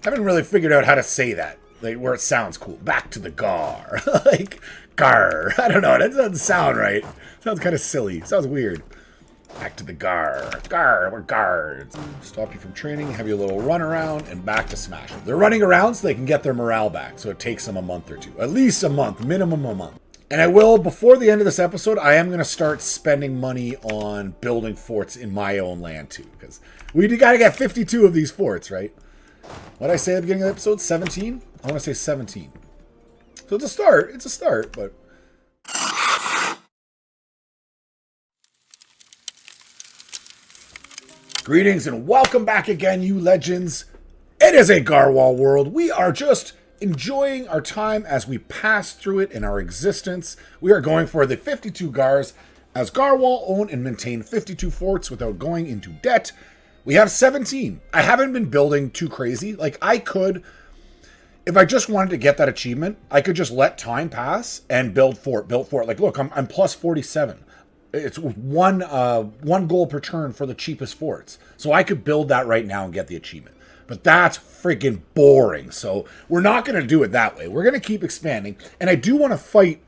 haven't really figured out how to say that, like where it sounds cool. Back to the Gar. Like, Gar. I don't know. That doesn't sound right. Sounds kind of silly. Sounds weird. Back to the Gar. Gar, we're guards. Stop you from training, have your little run around, and back to smashing. They're running around so they can get their morale back, so it takes them a month or two. At least a month, minimum a month. And I will, before the end of this episode, I am going to start spending money on building forts in my own land too, because we got to get 52 of these forts, right? What did I say at the beginning of the episode? 17? I want to say 17. So it's a start. It's a start, but... Greetings and welcome back again, you legends. It is a Garhwal world. We are just enjoying our time as we pass through it in our existence. We are going for the 52 Garhs, as Garhwal own and maintain 52 forts without going into debt. We have 17. I haven't been building too crazy. Like, I could, if I just wanted to get that achievement, I could just let time pass and build fort. Like, look, I'm plus 47. It's one goal per turn for the cheapest forts. So I could build that right now and get the achievement. But that's freaking boring. So we're not going to do it that way. We're going to keep expanding. And I do want to fight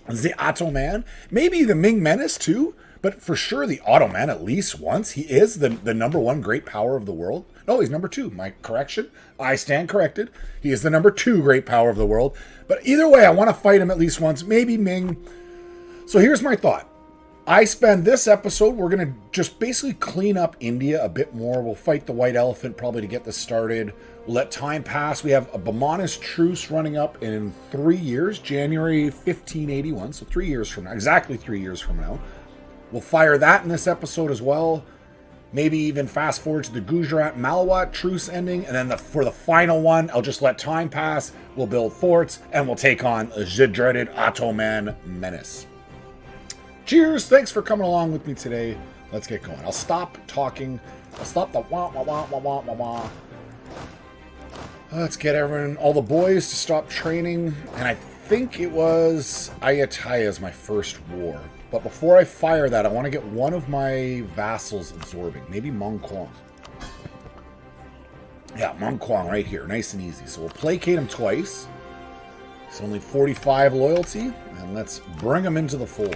the Ottoman. Maybe the Ming Menace too. But for sure the Ottoman at least once. He is the number one great power of the world. No, he's number 2. My correction. I stand corrected. He is the number 2 great power of the world. But either way, I want to fight him at least once. Maybe Ming. So here's my thought. I spend this episode, we're going to just basically clean up India a bit more. We'll fight the White Elephant probably to get this started. We'll let time pass. We have a Bamanis truce running up in 3 years, January 1581. So 3 years from now, exactly 3 years from now. We'll fire that in this episode as well. Maybe even fast forward to the Gujarat-Malawat truce ending. And then for the final one, I'll just let time pass. We'll build forts and we'll take on the dreaded Ottoman menace. Cheers, thanks for coming along with me today. Let's get going. I'll stop talking. I'll stop the wah, wah, wah, wah, wah, wah, wah. Let's get everyone, all the boys to stop training. And I think it was Ayataya's my first war. But before I fire that, I want to get one of my vassals absorbing. Maybe Mong Kuang. Yeah, Mong Kuang right here. Nice and easy. So we'll placate him twice. It's only 45 loyalty. And let's bring him into the fold.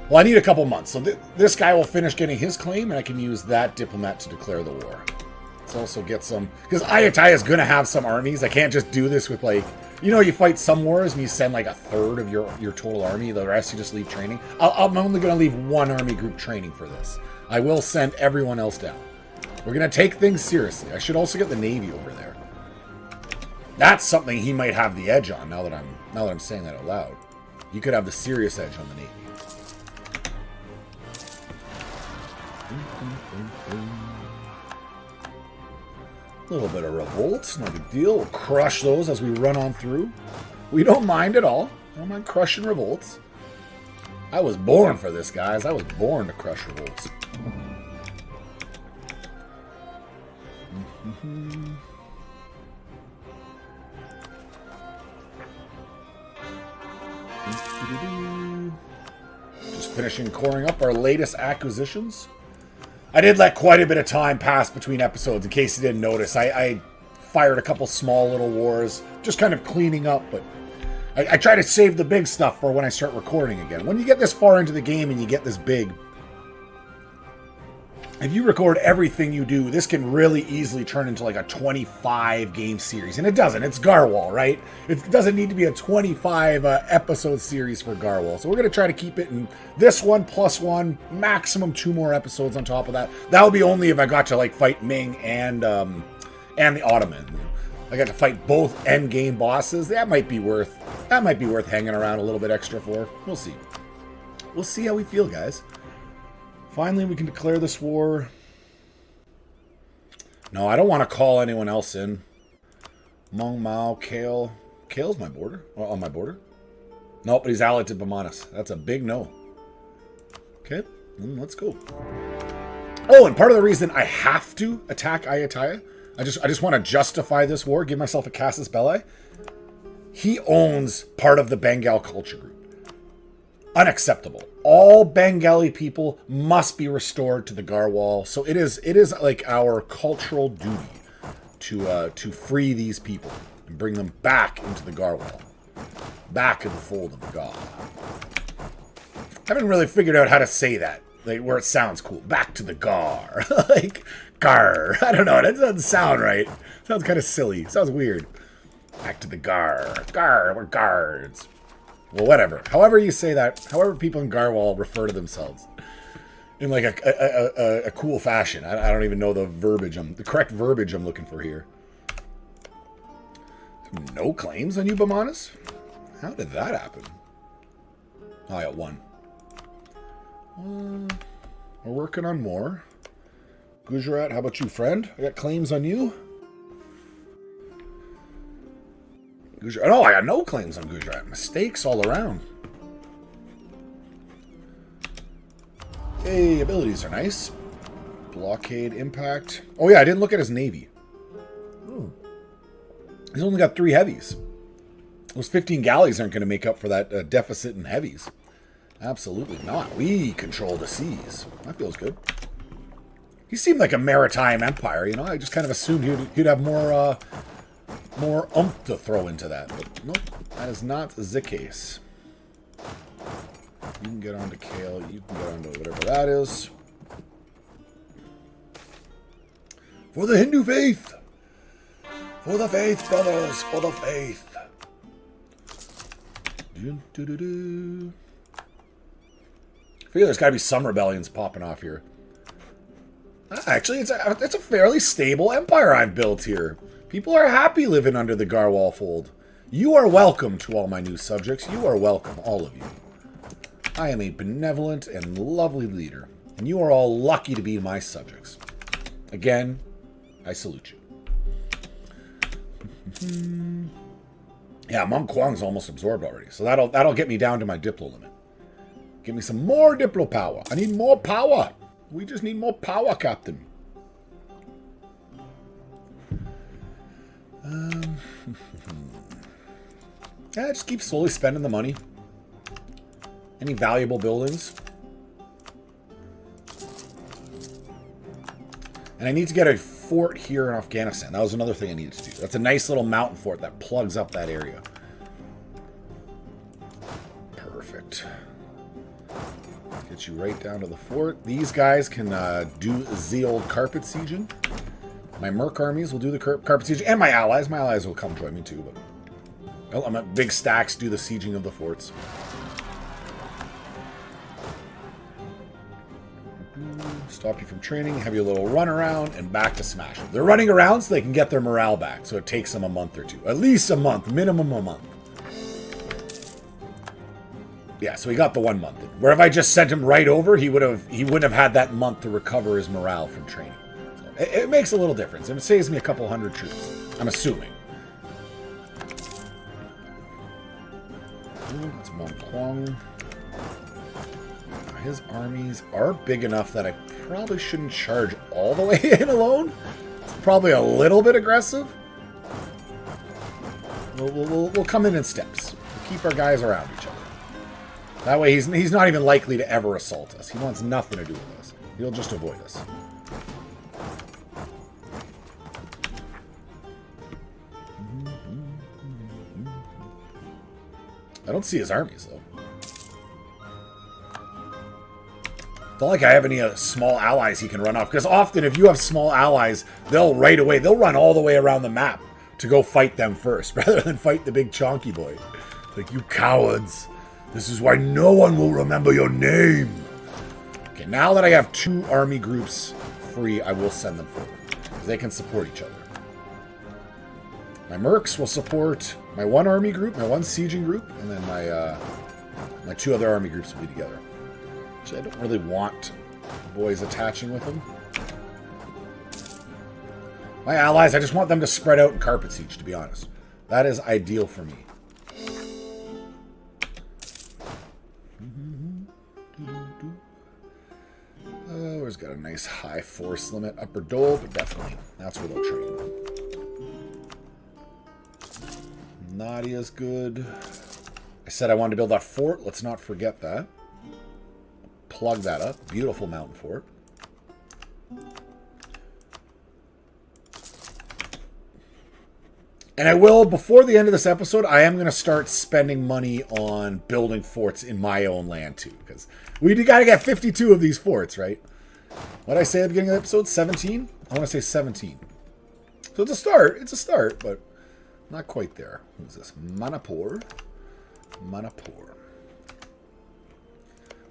Well, I need a couple months. So this guy will finish getting his claim, and I can use that diplomat to declare the war. Let's also get some... Because Ayatollah is going to have some armies. I can't just do this with, like... You know, you fight some wars, and you send, like, a third of your total army. The rest you just leave training. I'm only going to leave one army group training for this. I will send everyone else down. We're going to take things seriously. I should also get the Navy over there. That's something he might have the edge on now that I'm saying that out loud. You could have the serious edge on the Navy. A little bit of revolt, no big deal. We'll crush those as we run on through. We don't mind at all. I don't mind crushing revolts. I was born for this, guys. I was born to crush revolts. Just finishing coring up our latest acquisitions. I did let quite a bit of time pass between episodes, in case you didn't notice. I fired a couple small little wars, just kind of cleaning up, but I try to save the big stuff for when I start recording again. When you get this far into the game and you get this big, if you record everything you do, this can really easily turn into like a 25 game series. And it doesn't. It's Garhwal, right? It doesn't need to be a 25 episode series for Garhwal. So we're going to try to keep it in this one plus one, maximum 2 more episodes on top of that. That would be only if I got to like fight Ming and the Ottoman. I got to fight both end game bosses. That might be worth hanging around a little bit extra for. We'll see. We'll see how we feel, guys. Finally, we can declare this war. No, I don't want to call anyone else in. Mong Mao, Kale. Kale's my border. On my border. Nope, but he's allied to Bamanis. That's a big no. Okay, let's go. Oh, and part of the reason I have to attack Ayatollah, I just want to justify this war, give myself a casus belli. He owns part of the Bengal culture group. Unacceptable. All Bengali people must be restored to the Garhwal. So it is like our cultural duty to free these people and bring them back into the Garhwal. Back in the fold of God. I haven't really figured out how to say that. Like, where it sounds cool. Back to the Gar. Like, Gar. I don't know. That doesn't sound right. Sounds kind of silly. Sounds weird. Back to the Gar. Gar. We're guards. Well, whatever. However you say that, however people in Garhwal refer to themselves. In like a cool fashion. I don't even know the correct verbiage I'm looking for here. No claims on you, Bamanas? How did that happen? Oh, I got one. We're working on more. Gujarat, how about you, friend? I got claims on you. Gujarat. Oh, I got no claims on Gujarat. Mistakes all around. Hey, abilities are nice. Blockade, impact. Oh yeah, I didn't look at his navy. He's only got 3 heavies. Those 15 galleys aren't going to make up for that deficit in heavies. Absolutely not. We control the seas. That feels good. He seemed like a maritime empire, you know. I just kind of assumed he'd have more oomph to throw into that. But nope, that is not the case. You can get onto Kale. You can get onto whatever that is. For the Hindu faith! For the faith, brothers! For the faith! I feel there's got to be some rebellions popping off here. Actually, it's a fairly stable empire I've built here. People are happy living under the Garhwal fold. You are welcome to all my new subjects. You are welcome, all of you. I am a benevolent and lovely leader, and you are all lucky to be my subjects. Again, I salute you. Yeah, Meng Quang's almost absorbed already, so that'll get me down to my Diplo limit. Give me some more Diplo power. I need more power. We just need more power, Captain. Yeah, just keep slowly spending the money. Any valuable buildings? And I need to get a fort here in Afghanistan. That was another thing I needed to do. That's a nice little mountain fort that plugs up that area. Perfect. Get you right down to the fort. These guys can do the old carpet sieging. My merc armies will do the carpet sieging. And my allies. My allies will come join me too. But well, I'm at big stacks, do the sieging of the forts. Stop you from training, have your little run around, and back to smash them. They're running around so they can get their morale back, so it takes them a month or two. At least a month, minimum a month. Yeah, so he got the 1 month. Where if I just sent him right over, he wouldn't have had that month to recover his morale from training. So it makes a little difference, and it saves me a couple hundred troops. I'm assuming. That's Meng Quang. His armies are big enough that I probably shouldn't charge all the way in alone. It's probably a little bit aggressive. We'll come in steps. We'll keep our guys around each other. That way he's not even likely to ever assault us. He wants nothing to do with us. He'll just avoid us. I don't see his armies, though. It's not like I have any small allies he can run off. Because often, if you have small allies, they'll run all the way around the map to go fight them first, rather than fight the big chonky boy. Like, you cowards. This is why no one will remember your name. Okay, now that I have 2 army groups free, I will send them forward. Because they can support each other. My mercs will support my 1 army group, my 1 sieging group, and then my 2 other army groups will be together. Actually, I don't really want boys attaching with them. My allies, I just want them to spread out and carpet siege, to be honest. That is ideal for me. Where's got a nice high force limit? Upper Dole, but definitely. That's where they'll train. Nadia's good. I said I wanted to build that fort. Let's not forget that. Plug that up. Beautiful mountain fort. And I will, before the end of this episode, I am going to start spending money on building forts in my own land too. Because we got to get 52 of these forts, right? What did I say at the beginning of the episode? 17? I want to say 17. So it's a start. It's a start, but not quite there. Who's this? Manipur. Manipur.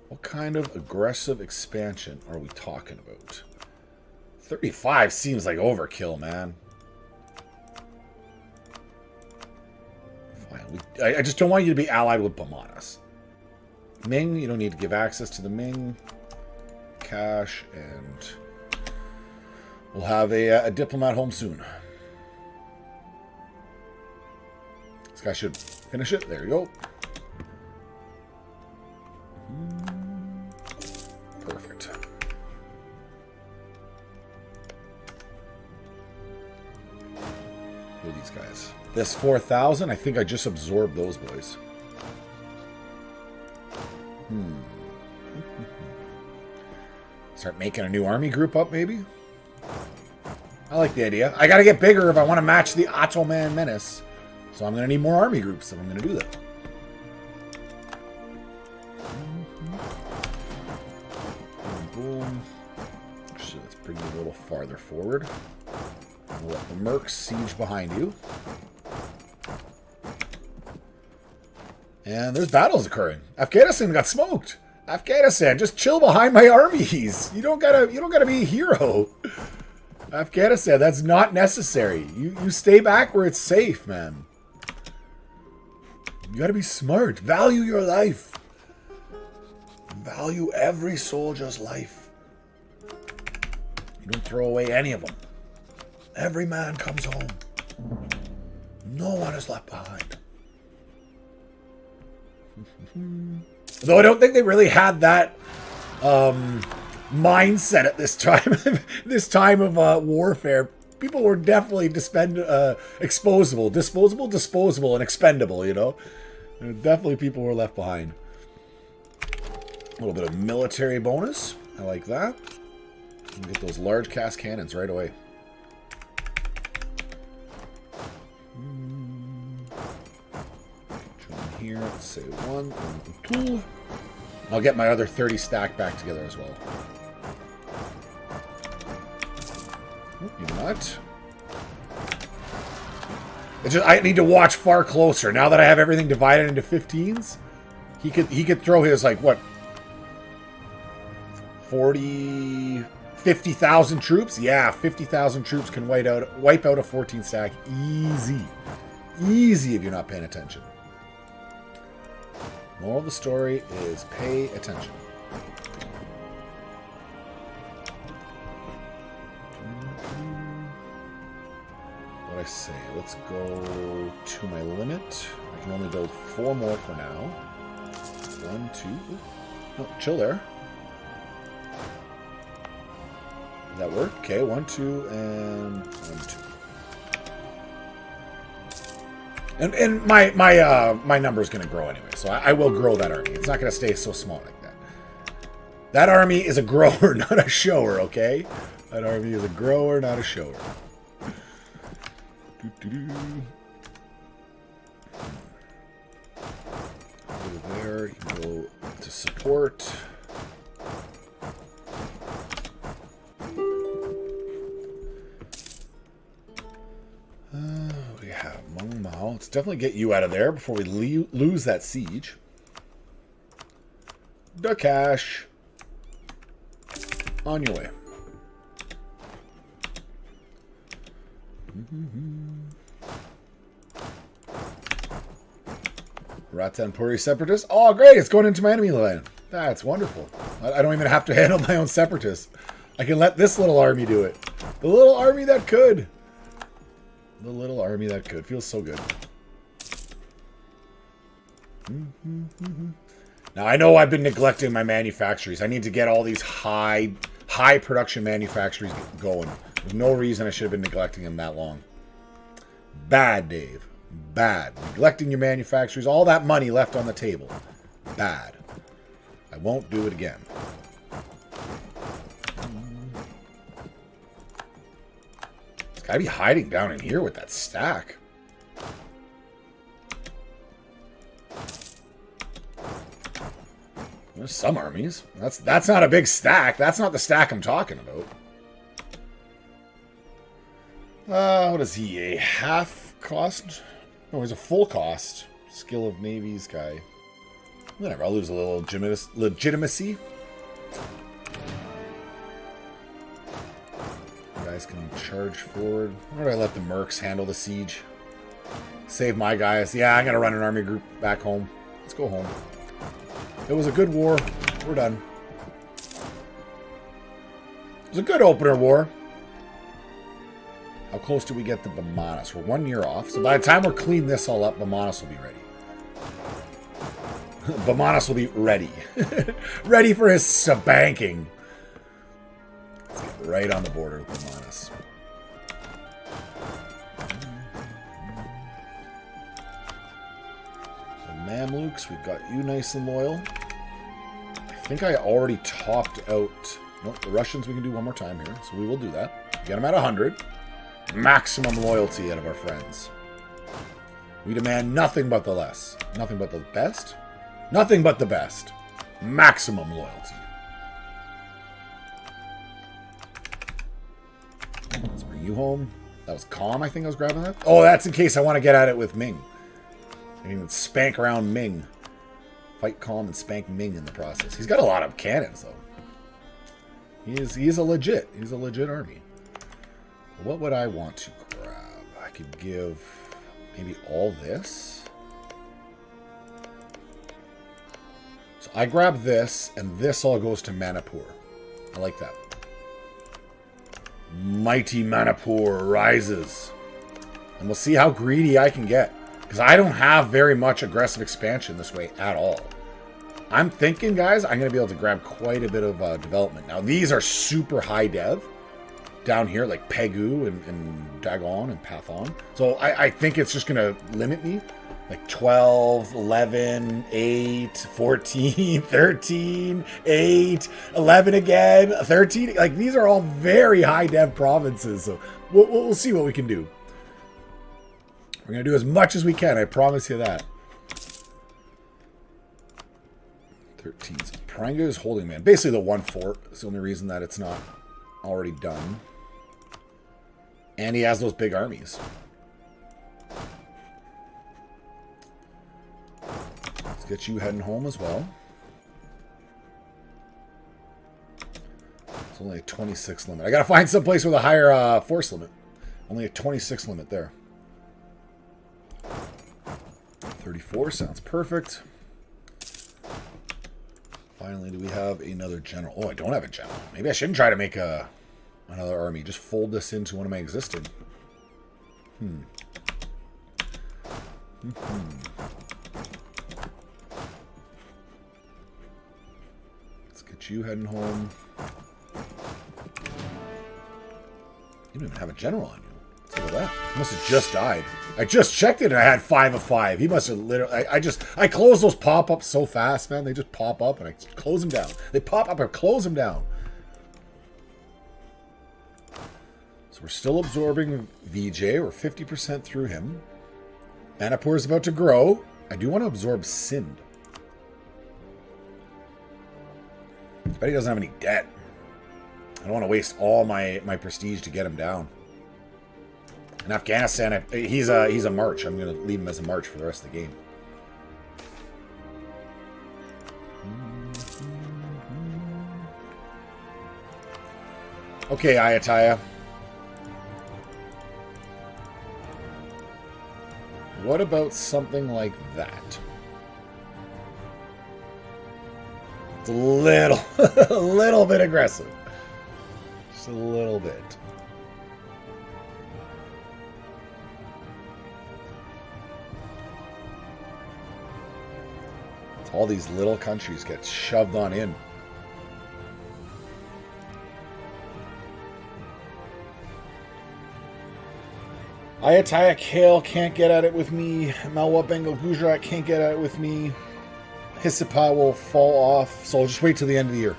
What kind of aggressive expansion are we talking about? 35 seems like overkill, man. I just don't want you to be allied with Bamanas. Ming, you don't need to give access to the Ming. Cash, and we'll have a diplomat home soon. This guy should finish it. There you go. Perfect. Who are these guys? This 4,000, I think I just absorbed those boys. Start making a new army group up, maybe? I like the idea. I gotta get bigger if I want to match the Ottoman menace. So I'm gonna need more army groups if I'm gonna do that. Boom. So let's bring you a little farther forward. We'll let the Mercs siege behind you. And there's battles occurring. Afghanistan got smoked. Afghanistan, just chill behind my armies. You don't gotta be a hero. Afghanistan, that's not necessary. You stay back where it's safe, man. You gotta be smart. Value your life. Value every soldier's life. You don't throw away any of them. Every man comes home. No one is left behind. Though I don't think they really had that mindset at this time. This time of warfare, people were definitely disposable, and expendable. You know, definitely people were left behind. A little bit of military bonus. I like that. Get those large cast cannons right away. Here, let's say 1, 2. I'll get my other 30 stack back together as well. You're not. It's just I need to watch far closer. Now that I have everything divided into 15s, he could throw his like what 50,000 troops. Yeah, 50,000 troops can wipe out a 14 stack easy, easy if you're not paying attention. Moral of the story is pay attention. What I say? Let's go to my limit. I can only build 4 more for now. 1, 2. No, chill there. Did that work? Okay, 1, 2, and 1, 2. And my number is going to grow anyway, so I will grow that army. It's not going to stay so small like that. That army is a grower, not a shower, okay? That army is a grower, not a shower. Over there, you can go to support. We have Meng Mao. Let's definitely get you out of there before we lose that siege. The cash. On your way. Ratanpuri separatists. Oh, great! It's going into my enemy land. That's wonderful. I don't even have to handle my own separatists. I can let this little army do it. The little army that could. The little army that could. Feels so good. Now, I know I've been neglecting my manufactories. I need to get all these high production manufactories going. There's no reason I should have been neglecting them that long. Bad, Dave. Bad. Neglecting your manufacturers. All that money left on the table. Bad. I won't do it again. It's gotta be hiding down in here with that stack. There's some armies. That's not a big stack. That's not the stack I'm talking about. What is he? A half cost? No, he's a full cost. Skill of Navy's guy. Whatever, I'll lose a little legitimacy. You guys can charge forward. Why do I let the mercs handle the siege? Save my guys. Yeah, I'm going to run an army group back home. Let's go home. It was a good war. We're done. It was a good opener war. How close do we get to Bamanas? We're 1 year off. So by the time we're clean this all up, Bamanas will be ready. Bamanas will be ready. Ready for his spanking. Let's get right on the border with Bamanas. So Mamluks, we've got you nice and loyal. I think I already topped out... Nope, the Russians we can do one more time here. So we will do that. Get them at 100. Maximum loyalty out of our friends. We demand nothing but the less. Nothing but the best. Nothing but the best. Maximum loyalty. Let's bring you home. That was calm, I think I was grabbing that. Oh, that's in case I want to get at it with Ming. I can spank around Ming. Fight calm and spank Ming in the process. He's got a lot of cannons, though. He's a legit army. What would I want to grab? I could give maybe all this. So I grab this, and this all goes to Manipur. I like that. Mighty Manipur rises. And we'll see how greedy I can get. Because I don't have very much aggressive expansion this way at all. I'm thinking, guys, I'm going to be able to grab quite a bit of development. Now, these are super high dev. Down here, like Pegu and Dagon and Pathon. So I think it's just going to limit me. Like 12, 11, 8, 14, 13, 8, 11 again, 13. Like, these are all very high dev provinces. So we'll see what we can do. We're going to do as much as we can. I promise you that. 13. So Pranga is holding, man. Basically the one fort. It's the only reason that it's not already done. And he has those big armies. Let's get you heading home as well. It's only a 26 limit. I gotta find some place with a higher force limit. Only a 26 limit there. 34 sounds perfect. Finally, do we have another general? Oh, I don't have a general. Maybe I shouldn't try to make another army. Just fold this into one of my existing. Let's get you heading home. You don't even have a general on you. Let's look at that. He must have just died. I just checked it and I had 5 of 5. He must have literally... I close those pop-ups so fast, man. They just pop up and I close them down. They pop up and close them down. So we're still absorbing VJ. We're 50% through him. Manipur is about to grow. I do want to absorb Sind. I bet he doesn't have any debt. I don't want to waste all my prestige to get him down. In Afghanistan, he's a march. I'm going to leave him as a march for the rest of the game. Okay, Ayatollah. What about something like that? It's a little, a little bit aggressive. Just a little bit. All these little countries get shoved on in. Ayataya Kale can't get at it with me. Malwa Bengal Gujarat can't get at it with me. Hissipa will fall off, so I'll just wait till the end of the year.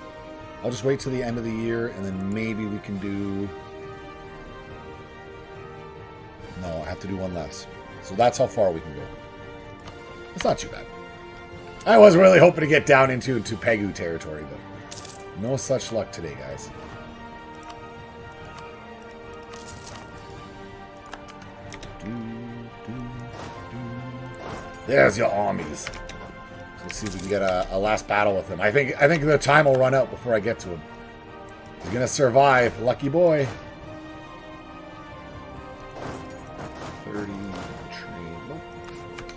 I'll just wait till the end of the year, and then maybe we can do... No, I have to do one less. So that's how far we can go. It's not too bad. I was really hoping to get down into Pegu territory, but no such luck today, guys. There's your armies. So let's see if we can get a last battle with him. I think the time will run out before I get to him. He's gonna survive. Lucky boy. 30 train. Oh,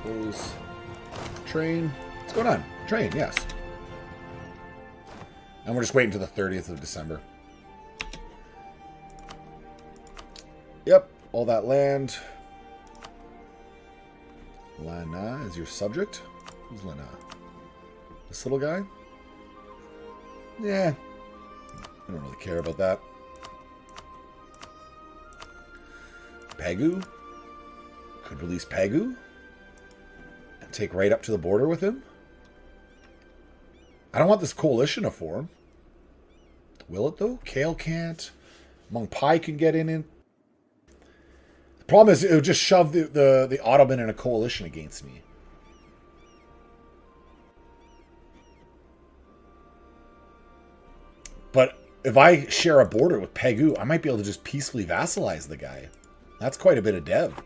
close. Train. What's going on? Train, yes. And we're just waiting to the 30th of December. Yep, all that land. Lana is your subject. Who's Lana? This little guy? Yeah. I don't really care about that. Pegu? Could release Pegu? And take right up to the border with him? I don't want this coalition to form. Will it, though? Kale can't. Mong Pai can get in it. The problem is it would just shove the Ottoman in a coalition against me. But if I share a border with Pegu, I might be able to just peacefully vassalize the guy. That's quite a bit of dev.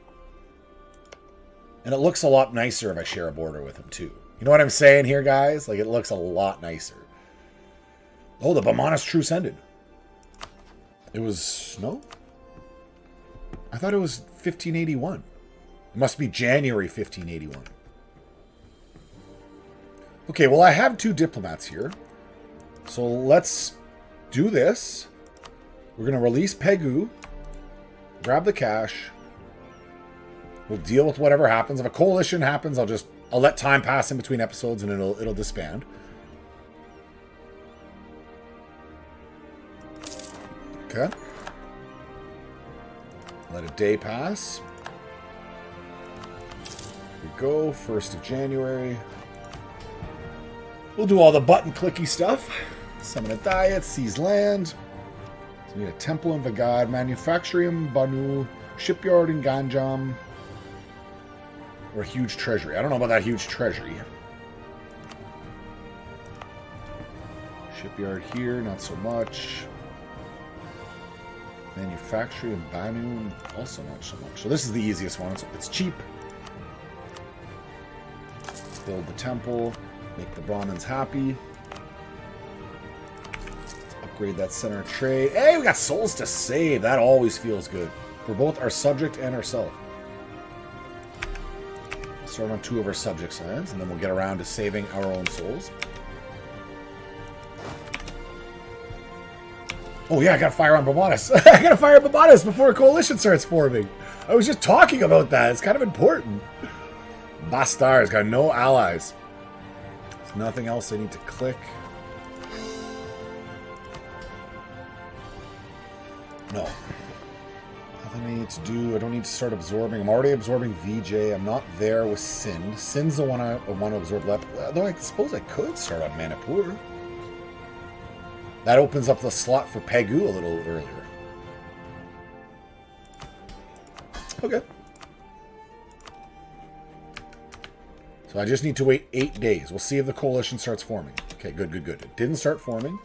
And it looks a lot nicer if I share a border with him, too. You know what I'm saying here, guys? Like, it looks a lot nicer. Oh, the Bamanas truce ended. It was... No? I thought it was 1581. It must be January 1581. Okay, well, I have 2 diplomats here. So let's do this. We're going to release Pegu. Grab the cash. We'll deal with whatever happens. If a coalition happens, I'll let time pass in between episodes and it'll disband. Okay. Let a day pass. Here we go. 1st of January. We'll do all the button clicky stuff. Summon a diet, seize land. So we need a temple in Vagad, manufacturing Banu, shipyard in Ganjam, or a huge treasury. I don't know about that huge treasury. Shipyard here, not so much. Manufacturing in Banu, also not so much. So this is the easiest one. It's cheap. Build the temple, make the Brahmins happy. Upgrade that center of trade. Hey, we got souls to save. That always feels good. For both our subject and ourselves. Start on 2 of our subjects' lands, and then we'll get around to saving our own souls. Oh yeah, I gotta fire on Bamanas. I gotta fire on Bamanas before a coalition starts forming. I was just talking about that. It's kind of important. Bastar's got no allies. There's nothing else I need to click. No. Nothing I need to do. I don't need to start absorbing. I'm already absorbing VJ. I'm not there with Sind. Sind's the one I want to absorb left. Though I suppose I could start on Manipur. That opens up the slot for Pegu a little earlier. Okay. So I just need to wait 8 days. We'll see if the coalition starts forming. Okay, good, good, good. It didn't start forming.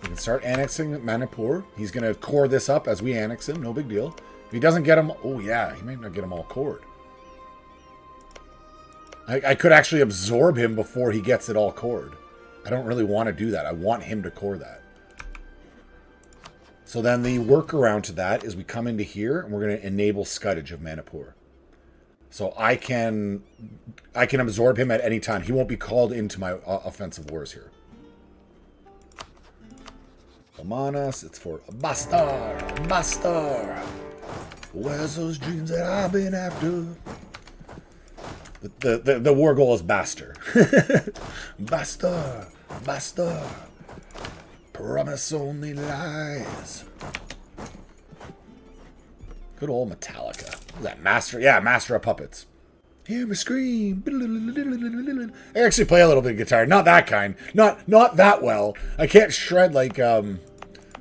We can start annexing Manipur. He's going to core this up as we annex him. No big deal. If he doesn't get them... Oh, yeah. He might not get them all cored. I could actually absorb him before he gets it all cored. I don't really want to do that. I want him to core that. So then the workaround to that is we come into here and we're going to enable scuddage of Manipur. So I can absorb him at any time. He won't be called into my offensive wars here. Bamanas, it's for Bastar, Bastar. Where's those dreams that I've been after? The war goal is Bastar. Bastar, Bastar. Promise only lies. Good old Metallica. What's that? Master? Yeah, Master of Puppets. Hear me scream. I actually play a little bit of guitar. Not that kind. Not that well. I can't shred like, well,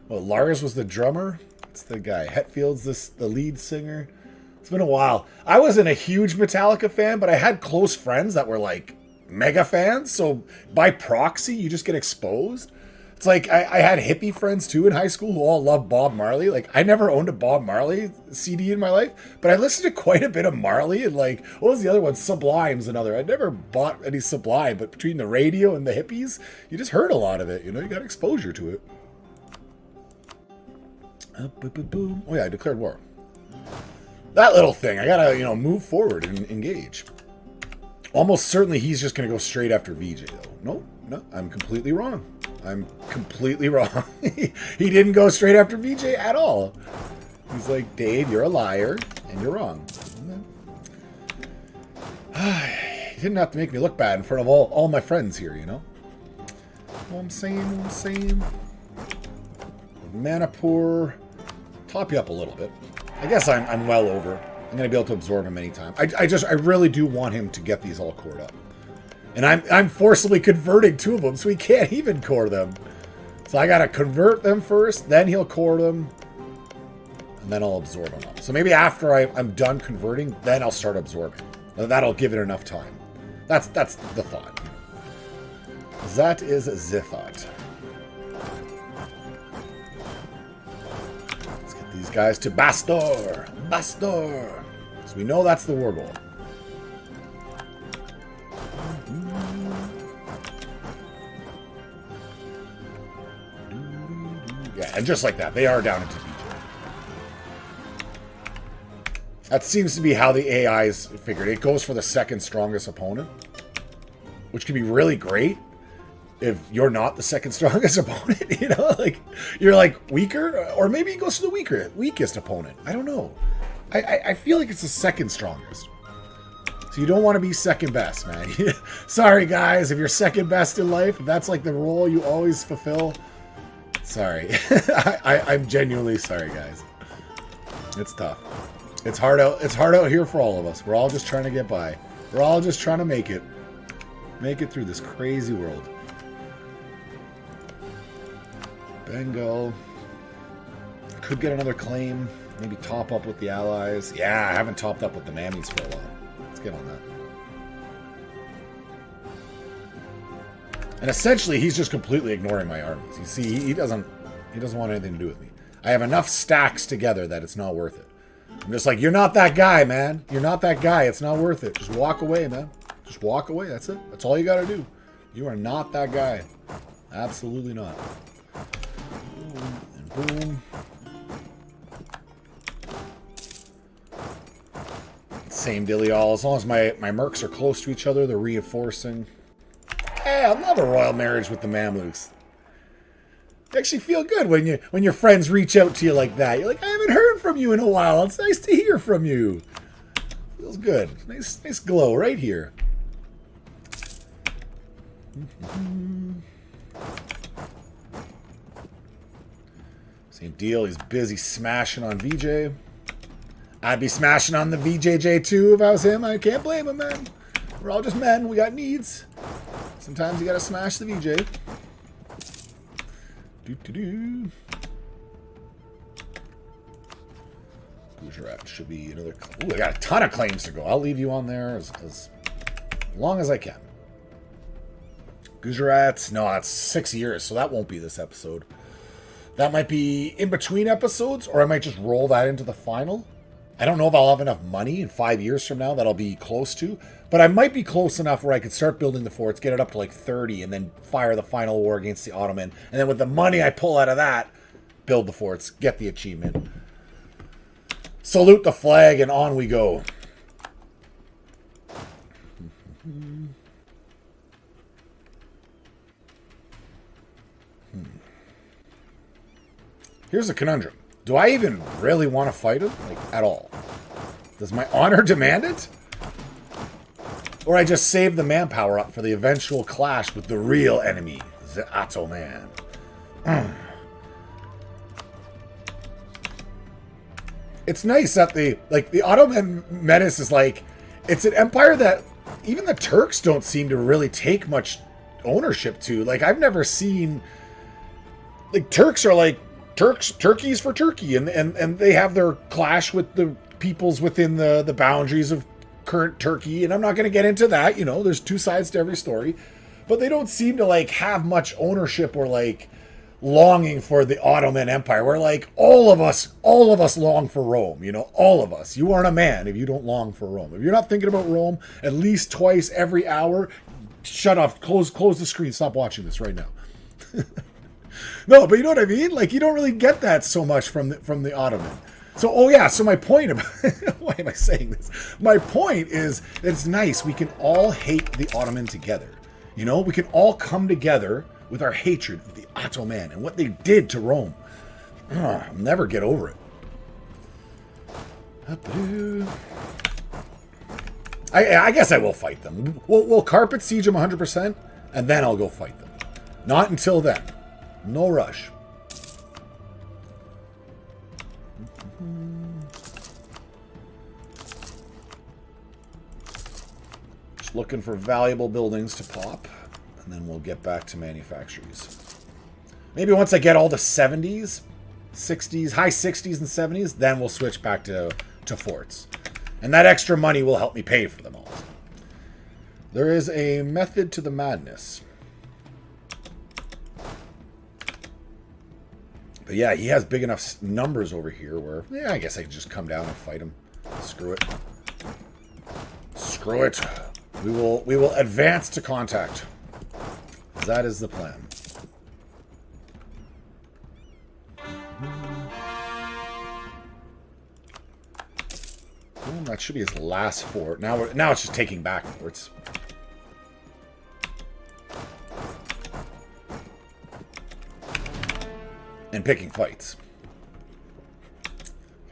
Lars was the drummer. It's the guy. Hetfield's the lead singer. It's been a while. I wasn't a huge Metallica fan, but I had close friends that were like mega fans. So by proxy, you just get exposed. It's like I had hippie friends too in high school who all loved Bob Marley. Like I never owned a Bob Marley CD in my life, but I listened to quite a bit of Marley and like, what was the other one? Sublime's another. I never bought any Sublime, but between the radio and the hippies, you just heard a lot of it. You know, you got exposure to it. Oh yeah, I declared war. That little thing, I gotta, you know, move forward and engage. Almost certainly he's just gonna go straight after VJ though. No, I'm completely wrong. I'm completely wrong. He didn't go straight after VJ at all. He's like, Dave, you're a liar, and you're wrong. He didn't have to make me look bad in front of all my friends here, you know? What I'm saying. Manipur, top you up a little bit. I guess I'm well over. I'm going to be able to absorb him anytime. I really do want him to get these all cored up. And I'm forcibly converting 2 of them, so he can't even core them. So I got to convert them first, then he'll core them, and then I'll absorb them all. So maybe after I'm done converting, then I'll start absorbing. That'll give it enough time. That's the thought. That is the thought. Let's get these guys to Bastor. So we know that's the war goal. Yeah, and just like that, they are down into VJ. That seems to be how the AI's figured. It goes for the second strongest opponent, which can be really great if you're not the second strongest opponent, you know? Like, you're like weaker, or maybe it goes to the weakest opponent. I don't know. I feel like it's the second strongest. So you don't want to be second best, man. Sorry, guys, if you're second best in life, if that's like the role you always fulfill, sorry. I'm genuinely sorry, guys. It's tough. It's hard out here for all of us. We're all just trying to get by. We're all just trying to make it through this crazy world. Bengal. Could get another claim. Maybe top up with the allies. Yeah, I haven't topped up with the mammies for a while. Let's get on that. And essentially, he's just completely ignoring my armies. You see, he doesn't want anything to do with me. I have enough stacks together that it's not worth it. I'm just like, you're not that guy, man. You're not that guy. It's not worth it. Just walk away, man. Just walk away. That's it. That's all you got to do. You are not that guy. Absolutely not. Boom and boom. Same dilly all. As long as my mercs are close to each other, they're reinforcing. Hey, I love a royal marriage with the Mamluks. You actually feel good when your friends reach out to you like that. You're like, I haven't heard from you in a while. It's nice to hear from you. Feels good. Nice glow right here. Same deal. He's busy smashing on VJ. I'd be smashing on the VJJ too if I was him. I can't blame him, man. We're all just men. We got needs. Sometimes you gotta smash the VJ. Doo-doo-doo. Gujarat should be another... Ooh, I got a ton of claims to go. I'll leave you on there as long as I can. Gujarat... No, that's 6 years, so that won't be this episode. That might be in between episodes, or I might just roll that into the final. I don't know if I'll have enough money in 5 years from now that I'll be close to, but I might be close enough where I could start building the forts, get it up to like 30, and then fire the final war against the Ottoman. And then with the money I pull out of that, build the forts, get the achievement. Salute the flag, and on we go. Here's a conundrum. Do I even really want to fight him? Like, at all? Does my honor demand it? Or I just save the manpower up for the eventual clash with the real enemy, the Ottoman. it's nice that the Ottoman menace is like, it's an empire that even the Turks don't seem to really take much ownership to. Like, I've never seen, like, Turks are like, Turkey's for Turkey, and they have their clash with the peoples within the boundaries of current Turkey, and I'm not going to get into that. You know, there's two sides to every story, but they don't seem to like have much ownership or like longing for the Ottoman Empire. We're like, all of us long for Rome, you know, all of us. You aren't a man if you don't long for Rome. If you're not thinking about Rome at least twice every hour, shut off, close the screen, stop watching this right now. No, but you know what I mean? Like, you don't really get that so much from the Ottoman. So, oh yeah, so my point about, why am I saying this? My point is that it's nice. We can all hate the Ottoman together. You know, we can all come together with our hatred of the Ottoman and what they did to Rome. I'll never get over it. I guess I will fight them. We'll carpet siege them 100%, and then I'll go fight them. Not until then. No rush. Just looking for valuable buildings to pop, and then we'll get back to manufactories. Maybe once I get all the 70s, 60s, high 60s and 70s, then we'll switch back to forts. And that extra money will help me pay for them all. There is a method to the madness. But yeah, he has big enough numbers over here where, yeah, I guess I can just come down and fight him. Screw it. Screw it. We will advance to contact. That is the plan. That should be his last fort. Now it's just taking back forts. And picking fights.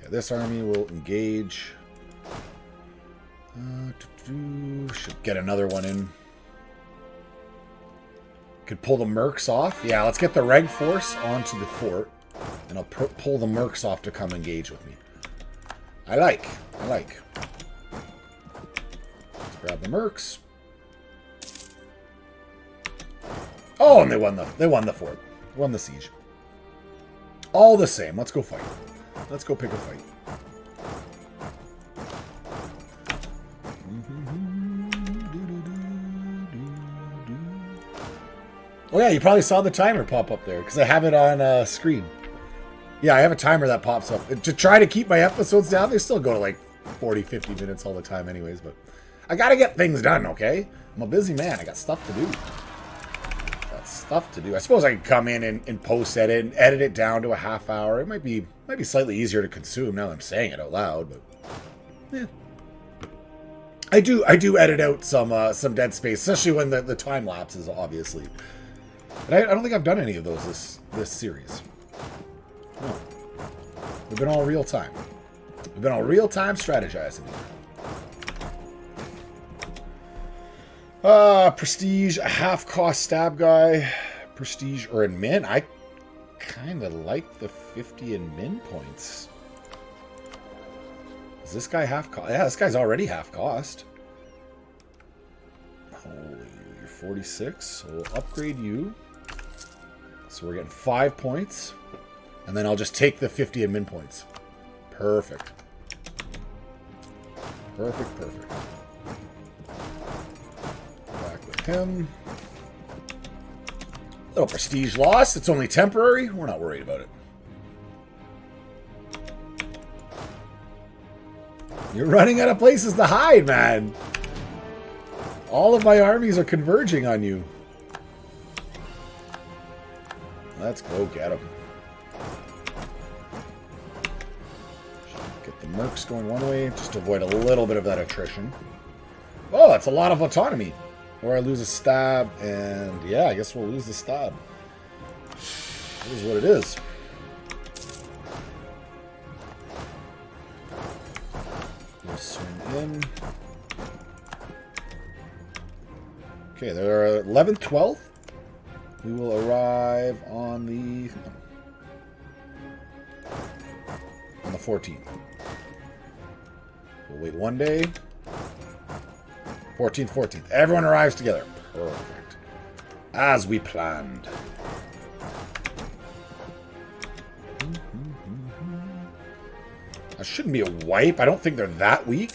Okay, this army will engage. Should get another one in. Could pull the mercs off. Yeah, let's get the reg force onto the fort. And I'll pull the mercs off to come engage with me. I like. Let's grab the mercs. Oh, and they won the fort. Won the siege. All the same. Let's go fight. Let's go pick a fight. Oh yeah, you probably saw the timer pop up there because I have it on screen. Yeah, I have a timer that pops up. To try to keep my episodes down, they still go to like 40, 50 minutes all the time anyways, but I gotta get things done, okay? I'm a busy man. I got stuff to do. I suppose I can come in and post-edit and edit it down to a half hour. It might be slightly easier to consume now that I'm saying it out loud, but yeah. I do edit out some dead space, especially when the time lapses, obviously. But I don't think I've done any of those this series. No. We've been all real time. We've been all real time strategizing. Prestige, a half-cost stab guy. Prestige or in min. I kind of like the 50 in min points. Is this guy half cost? Yeah, this guy's already half cost. Holy, you're 46. So we'll upgrade you. So we're getting 5 points. And then I'll just take the 50 in min points. Perfect. Perfect. Back with him. Little prestige loss. It's only temporary. We're not worried about it. You're running out of places to hide, man. All of my armies are converging on you. Let's go get them. Get the mercs going one way, just to avoid a little bit of that attrition. Oh, that's a lot of autonomy. Or I lose a stab, and yeah, I guess we'll lose the stab. It is what it is. In. Okay, they're 11th, 12th. We will arrive on the 14th. We'll wait 1 day. 14th, 14th. Everyone arrives together. Perfect. As we planned. That shouldn't be a wipe. I don't think they're that weak.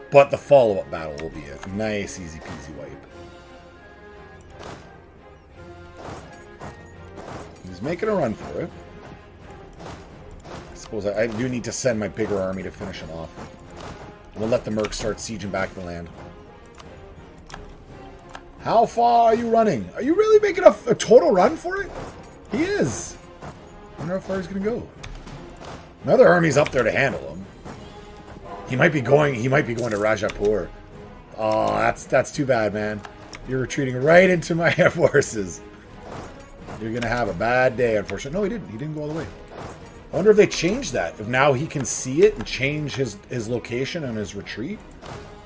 But the follow-up battle will be a nice, easy-peasy wipe. He's making a run for it. I suppose I do need to send my bigger army to finish him off. We'll let the mercs start sieging back the land. How far are you running? Are you really making a total run for it? He is. I wonder how far he's going to go. Another army's up there to handle him. He might be going to Rajapur. Oh, that's too bad, man. You're retreating right into my forces. You're going to have a bad day, unfortunately. No, he didn't. He didn't go all the way. I wonder if they changed that. If now he can see it and change his location and his retreat.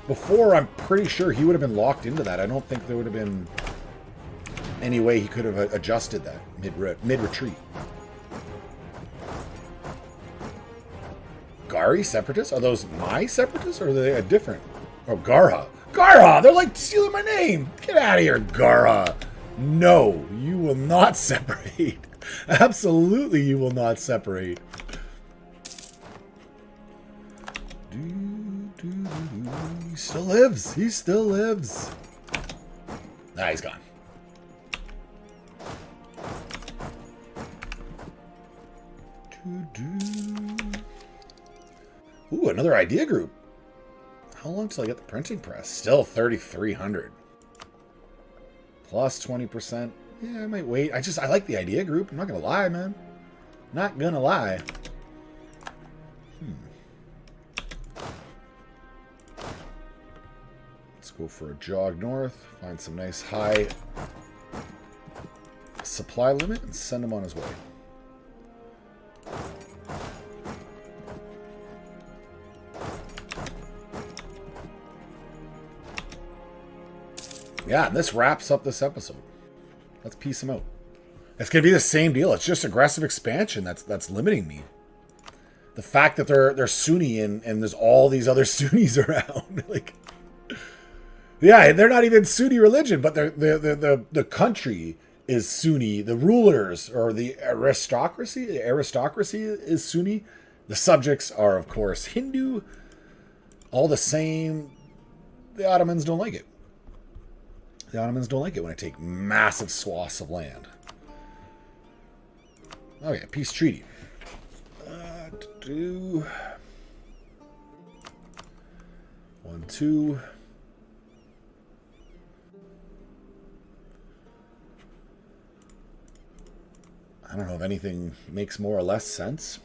Before, I'm pretty sure he would have been locked into that. I don't think there would have been any way he could have adjusted that mid-retreat. Garhs separatists? Are those my separatists or are they a different? Oh, Garha. Garha! They're like stealing my name! Get out of here, Garha! No, you will not separate. Absolutely you will not separate. He still lives. He still lives. Nah, he's gone. Ooh, another idea group. How long till I get the printing press? Still 3,300. Plus 20%. Yeah, I might wait. I like the idea group. I'm not going to lie, man. Not going to lie. Let's go for a jog north. Find some nice high supply limit and send him on his way. Yeah, and this wraps up this episode. Let's piece them out. It's going to be the same deal. It's just aggressive expansion that's limiting me. The fact that they're Sunni and there's all these other Sunnis around. Like, yeah, they're not even Sunni religion, but the country is Sunni. The rulers or the aristocracy is Sunni. The subjects are, of course, Hindu. All the same. The Ottomans don't like it. The Ottomans don't like it when I take massive swaths of land. Okay, peace treaty. 1, 2. I don't know if anything makes more or less sense.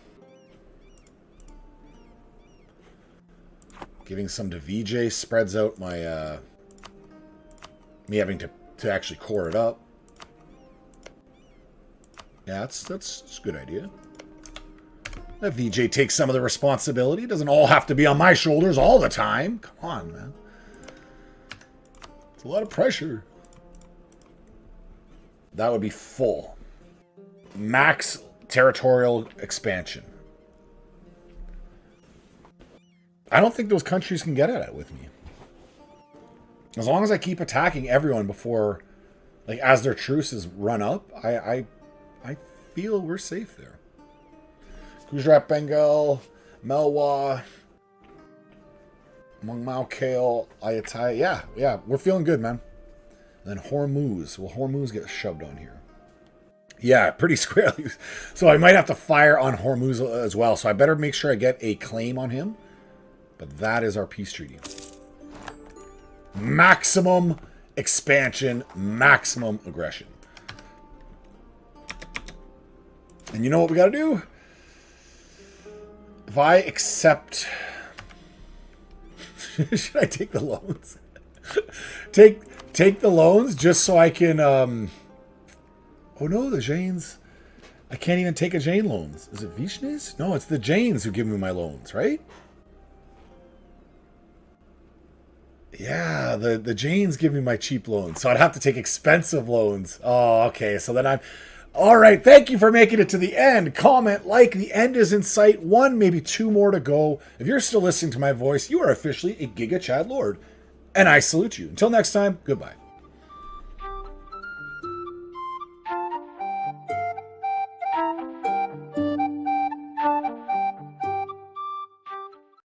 Giving some to VJ spreads out my me having to actually core it up. Yeah, that's a good idea. Let VJ take some of the responsibility. It doesn't all have to be on my shoulders all the time. Come on, man. It's a lot of pressure. That would be full. Max territorial expansion. I don't think those countries can get at it with me. As long as I keep attacking everyone before, like, as their truces run up, I feel we're safe there. Gujarat, Bengal, Melwa, Mongmao, Kale, Ayatai. Yeah, we're feeling good, man. And then Hormuz. Will Hormuz get shoved on here? Yeah, pretty squarely. So I might have to fire on Hormuz as well. So I better make sure I get a claim on him. But that is our peace treaty. Maximum expansion, maximum aggression. And you know what we got to do? If I accept... Should I take the loans? take the loans just so I can... Oh no, the Jains... I can't even take a Jain loans. Is it Vishnis? No, it's the Jains who give me my loans, right? Yeah, the Jains give me my cheap loans. So I'd have to take expensive loans. Oh, okay. So then All right, thank you for making it to the end. Comment, like, the end is in sight. 1, maybe 2 more to go. If you're still listening to my voice, you are officially a Giga Chad Lord. And I salute you. Until next time, goodbye.